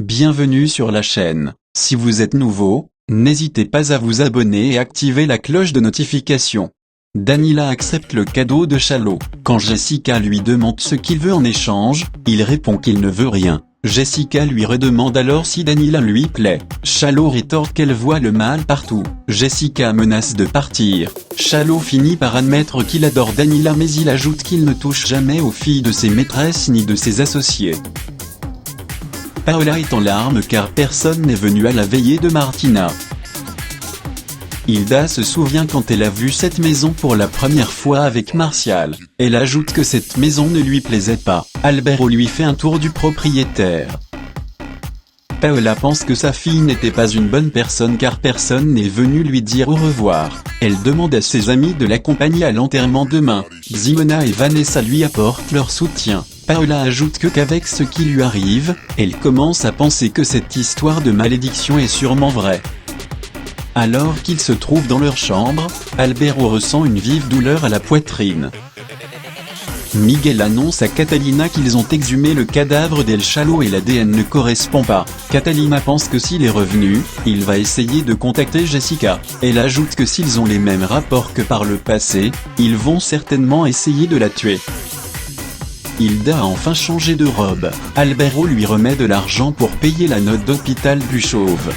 Bienvenue sur la chaîne. Si vous êtes nouveau, n'hésitez pas à vous abonner et activer la cloche de notification. Danila accepte le cadeau de Chalo. Quand Jessica lui demande ce qu'il veut en échange, il répond qu'il ne veut rien. Jessica lui redemande alors si Danila lui plaît. Chalo rétorque qu'elle voit le mal partout. Jessica menace de partir. Chalo finit par admettre qu'il adore Danila, mais il ajoute qu'il ne touche jamais aux filles de ses maîtresses ni de ses associés. Paola est en larmes car personne n'est venu à la veillée de Martina. Hilda se souvient quand elle a vu cette maison pour la première fois avec Martial. Elle ajoute que cette maison ne lui plaisait pas. Alberto lui fait un tour du propriétaire. Paola pense que sa fille n'était pas une bonne personne car personne n'est venu lui dire au revoir. Elle demande à ses amis de l'accompagner à l'enterrement demain. Ximena et Vanessa lui apportent leur soutien. Paola ajoute qu'avec ce qui lui arrive, elle commence à penser que cette histoire de malédiction est sûrement vraie. Alors qu'ils se trouvent dans leur chambre, Alberto ressent une vive douleur à la poitrine. Miguel annonce à Catalina qu'ils ont exhumé le cadavre d'El Chalo et l'ADN ne correspond pas. Catalina pense que s'il est revenu, il va essayer de contacter Jessica. Elle ajoute que s'ils ont les mêmes rapports que par le passé, ils vont certainement essayer de la tuer. Hilda a enfin changé de robe. Alberto lui remet de l'argent pour payer la note d'hôpital du chauve.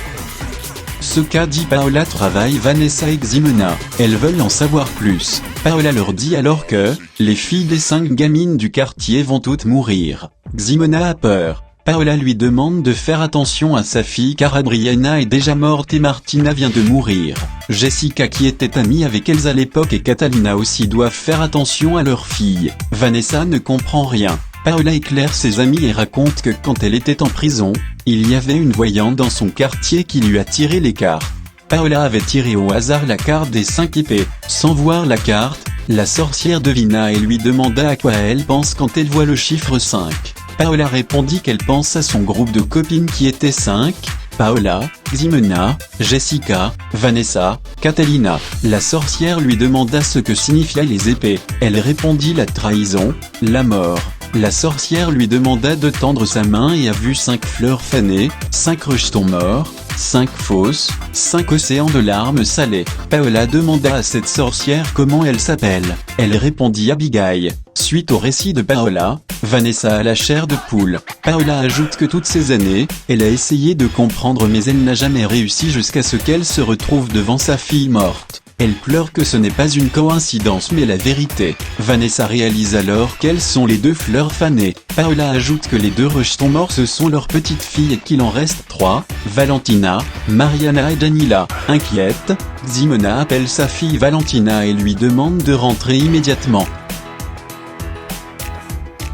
Ce qu'a dit Paola travaille Vanessa et Ximena. Elles veulent en savoir plus. Paola leur dit alors que les filles des 5 gamines du quartier vont toutes mourir. Ximena a peur. Paola lui demande de faire attention à sa fille car Adriana est déjà morte et Martina vient de mourir. Jessica qui était amie avec Elsa à l'époque et Catalina aussi doivent faire attention à leur fille. Vanessa ne comprend rien. Paola éclaire ses amis et raconte que quand elle était en prison, il y avait une voyante dans son quartier qui lui a tiré les cartes. Paola avait tiré au hasard la carte des 5 épées. Sans voir la carte, la sorcière devina et lui demanda à quoi elle pense quand elle voit le chiffre 5. Paola répondit qu'elle pense à son groupe de copines qui était 5, Paola, Ximena, Jessica, Vanessa, Catalina. La sorcière lui demanda ce que signifiaient les épées. Elle répondit la trahison, la mort. La sorcière lui demanda de tendre sa main et a vu 5 fleurs fanées, 5 rejetons morts, 5 fosses, 5 océans de larmes salées. Paola demanda à cette sorcière comment elle s'appelle. Elle répondit Abigail. Suite au récit de Paola, Vanessa a la chair de poule. Paola ajoute que toutes ces années, elle a essayé de comprendre mais elle n'a jamais réussi jusqu'à ce qu'elle se retrouve devant sa fille morte. Elle pleure que ce n'est pas une coïncidence mais la vérité. Vanessa réalise alors quelles sont les 2 fleurs fanées. Paola ajoute que les 2 rejetons morts ce sont leurs petites filles et qu'il en reste 3, Valentina, Mariana et Danila. Inquiète, Ximena appelle sa fille Valentina et lui demande de rentrer immédiatement.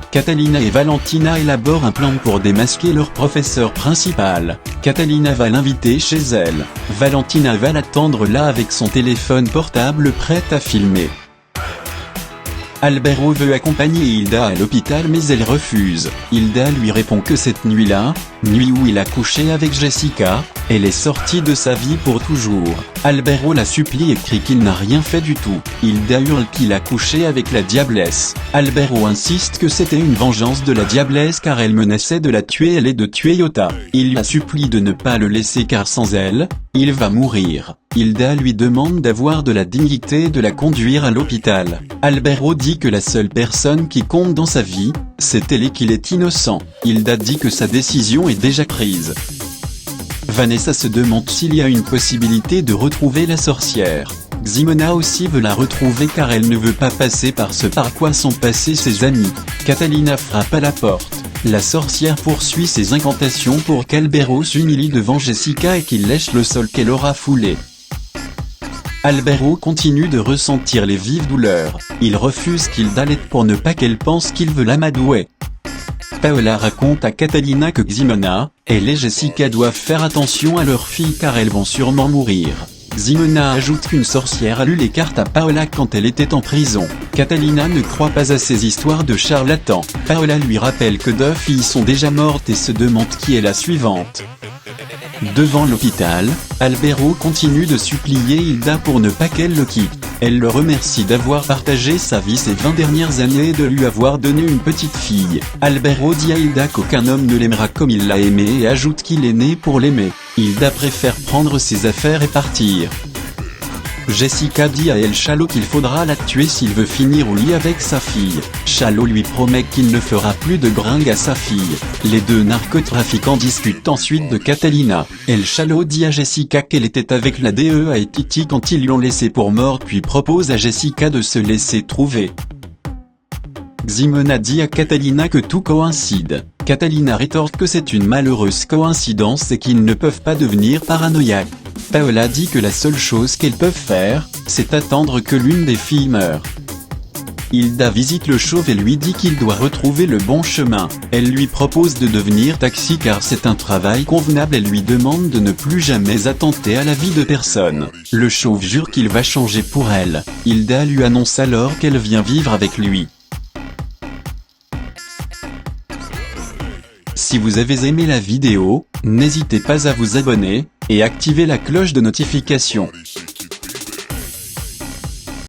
Catalina et Valentina élaborent un plan pour démasquer leur professeur principal. Catalina va l'inviter chez elle. Valentina va l'attendre là avec son téléphone portable prête à filmer. Alberto veut accompagner Hilda à l'hôpital mais elle refuse. Hilda lui répond que cette nuit-là, nuit où il a couché avec Jessica, elle est sortie de sa vie pour toujours. Alberto la supplie et crie qu'il n'a rien fait du tout. Hilda hurle qu'il a couché avec la diablesse. Alberto insiste que c'était une vengeance de la diablesse car elle menaçait de la tuer elle et de tuer Yota. Il la supplie de ne pas le laisser car sans elle, il va mourir. Hilda lui demande d'avoir de la dignité et de la conduire à l'hôpital. Alberto dit que la seule personne qui compte dans sa vie, c'est elle et qu'il est innocent. Hilda dit que sa décision est déjà prise. Vanessa se demande s'il y a une possibilité de retrouver la sorcière. Ximena aussi veut la retrouver car elle ne veut pas passer par ce par quoi sont passés ses amis. Catalina frappe à la porte. La sorcière poursuit ses incantations pour qu'Alberto s'humilie devant Jessica et qu'il lèche le sol qu'elle aura foulé. Alberto continue de ressentir les vives douleurs. Il refuse qu'Hilda l'aide pour ne pas qu'elle pense qu'il veut l'amadouer. Paola raconte à Catalina que Ximena, elle et Jessica doivent faire attention à leurs filles car elles vont sûrement mourir. Ximena ajoute qu'une sorcière a lu les cartes à Paola quand elle était en prison. Catalina ne croit pas à ces histoires de charlatans. Paola lui rappelle que 2 filles sont déjà mortes et se demande qui est la suivante. Devant l'hôpital, Alberto continue de supplier Hilda pour ne pas qu'elle le quitte. Elle le remercie d'avoir partagé sa vie ces 20 dernières années et de lui avoir donné une petite fille. Albero dit à Hilda qu'aucun homme ne l'aimera comme il l'a aimé et ajoute qu'il est né pour l'aimer. Hilda préfère prendre ses affaires et partir. Jessica dit à El Chalo qu'il faudra la tuer s'il veut finir au lit avec sa fille. Chalo lui promet qu'il ne fera plus de bringue à sa fille. Les deux narcotrafiquants discutent ensuite de Catalina. El Chalo dit à Jessica qu'elle était avec la DEA et Titi quand ils l'ont laissée pour mort puis propose à Jessica de se laisser trouver. Ximena dit à Catalina que tout coïncide. Catalina rétorque que c'est une malheureuse coïncidence et qu'ils ne peuvent pas devenir paranoïaques. Paola dit que la seule chose qu'elles peuvent faire, c'est attendre que l'une des filles meure. Hilda visite le chauve et lui dit qu'il doit retrouver le bon chemin. Elle lui propose de devenir taxi car c'est un travail convenable et lui demande de ne plus jamais attenter à la vie de personne. Le chauve jure qu'il va changer pour elle. Hilda lui annonce alors qu'elle vient vivre avec lui. Si vous avez aimé la vidéo, n'hésitez pas à vous abonner, et activer la cloche de notification.